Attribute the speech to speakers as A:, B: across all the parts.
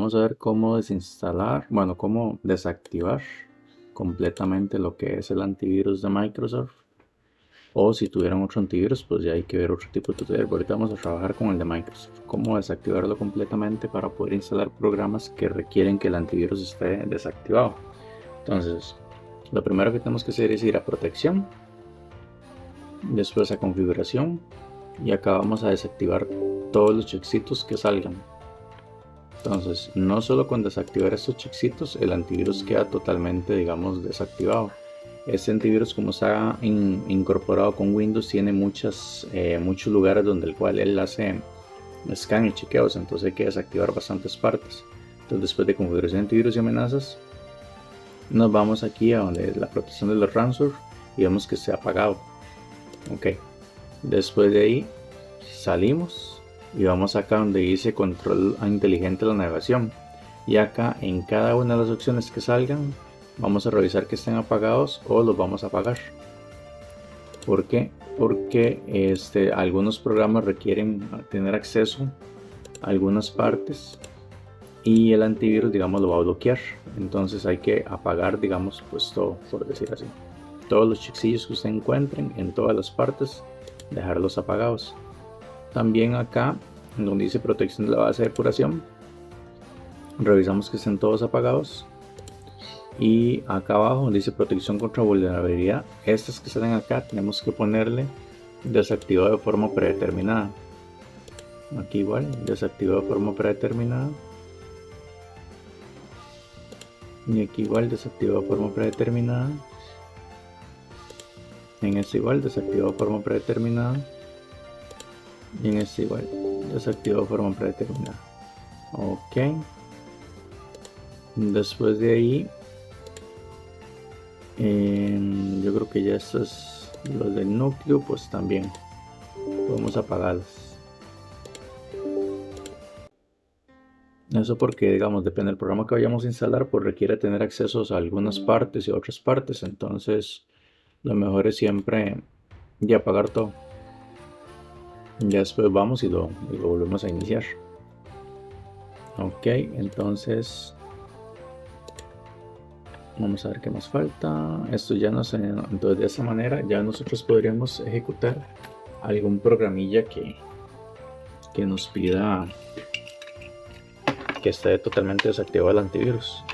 A: vamos a ver cómo desinstalar, bueno, cómo desactivar completamente lo que es el antivirus de Microsoft. O si tuvieran otro antivirus, pues ya hay que ver otro tipo de tutorial. Pero ahorita vamos a trabajar con el de Microsoft. Cómo desactivarlo completamente para poder instalar programas que requieren que el antivirus esté desactivado. Entonces, lo primero que tenemos que hacer es ir a protección, después a configuración, y acá vamos a desactivar todos los checkcitos que salgan. Entonces, no solo con desactivar estos checkcitos, el antivirus queda totalmente, digamos, desactivado. Este antivirus, como está incorporado con Windows, tiene muchos lugares donde el cual él hace scan y chequeos, entonces hay que desactivar bastantes partes. Entonces, después de configuración de antivirus y amenazas, nos vamos aquí a donde la protección de los ransomware y vemos que esté apagado. Ok, después de ahí salimos y vamos acá donde dice control inteligente de la navegación, y acá en cada una de las opciones que salgan vamos a revisar que estén apagados o los vamos a apagar. ¿Por qué? Porque algunos programas requieren tener acceso a algunas partes y el antivirus, digamos, lo va a bloquear. Entonces hay que apagar, digamos, pues todo, por decir así. Todos los checkcillos que usted encuentren en todas las partes, dejarlos apagados. También acá, donde dice protección de la base de depuración, revisamos que estén todos apagados. Y acá abajo donde dice protección contra vulnerabilidad, estas que salen acá tenemos que ponerle desactivado de forma predeterminada. Aquí igual, desactivado de forma predeterminada. Y aquí igual, desactivado de forma predeterminada. En este igual, desactivado de forma predeterminada. Y en este igual, desactivado de forma predeterminada. Ok. Después de ahí, yo creo que ya estos, los del núcleo, pues también podemos apagarlos. Eso porque, digamos, depende del programa que vayamos a instalar, pues requiere tener accesos a algunas partes y a otras partes. Entonces, lo mejor es siempre ya apagar todo. Ya después vamos y lo volvemos a iniciar. Ok, entonces vamos a ver qué más falta. Esto ya no sé. Entonces, de esa manera ya nosotros podríamos ejecutar algún programilla que nos pida que esté totalmente desactivado el antivirus.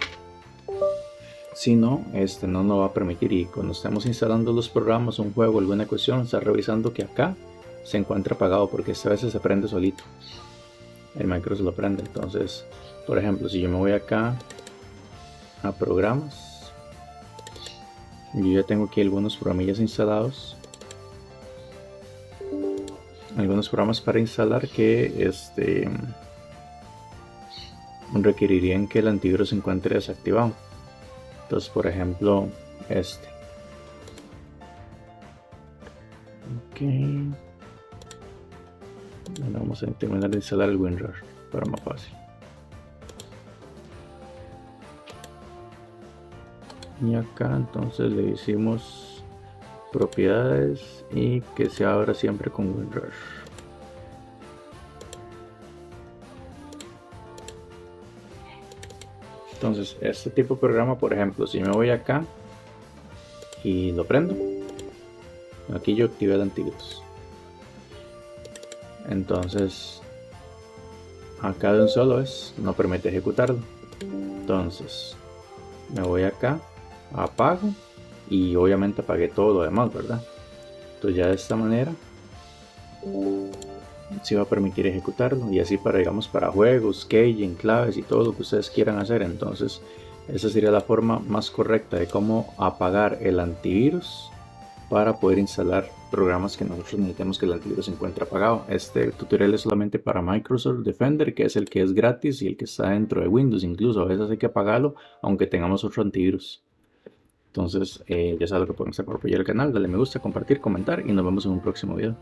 A: Si no, no nos va a permitir, y cuando estemos instalando los programas, un juego, alguna cuestión, está revisando que acá se encuentra apagado, porque esta vez se prende solito, el Microsoft lo prende. Entonces, por ejemplo, si yo me voy acá a programas, yo ya tengo aquí algunos programillas instalados, algunos programas para instalar que requerirían que el antivirus se encuentre desactivado. Entonces, por ejemplo, ok, ahora vamos a terminar de instalar el WinRAR para más fácil. Y acá entonces le hicimos propiedades y que se abra siempre con WinRAR. Entonces, este tipo de programa, por ejemplo, si me voy acá y lo prendo, aquí yo activé el antivirus. Entonces, acá de un solo no permite ejecutarlo. Entonces, me voy acá, apago y obviamente apagué todo lo demás, ¿verdad? Entonces ya de esta manera sí va a permitir ejecutarlo, y así para, digamos, para juegos, caging, claves y todo lo que ustedes quieran hacer. Entonces esa sería la forma más correcta de cómo apagar el antivirus para poder instalar programas que nosotros necesitemos que el antivirus se encuentre apagado. Este tutorial es solamente para Microsoft Defender, que es el que es gratis y el que está dentro de Windows. Incluso a veces hay que apagarlo aunque tengamos otro antivirus. Entonces ya sabes lo que pueden hacer para apoyar el canal. Dale me gusta, compartir, comentar y nos vemos en un próximo video.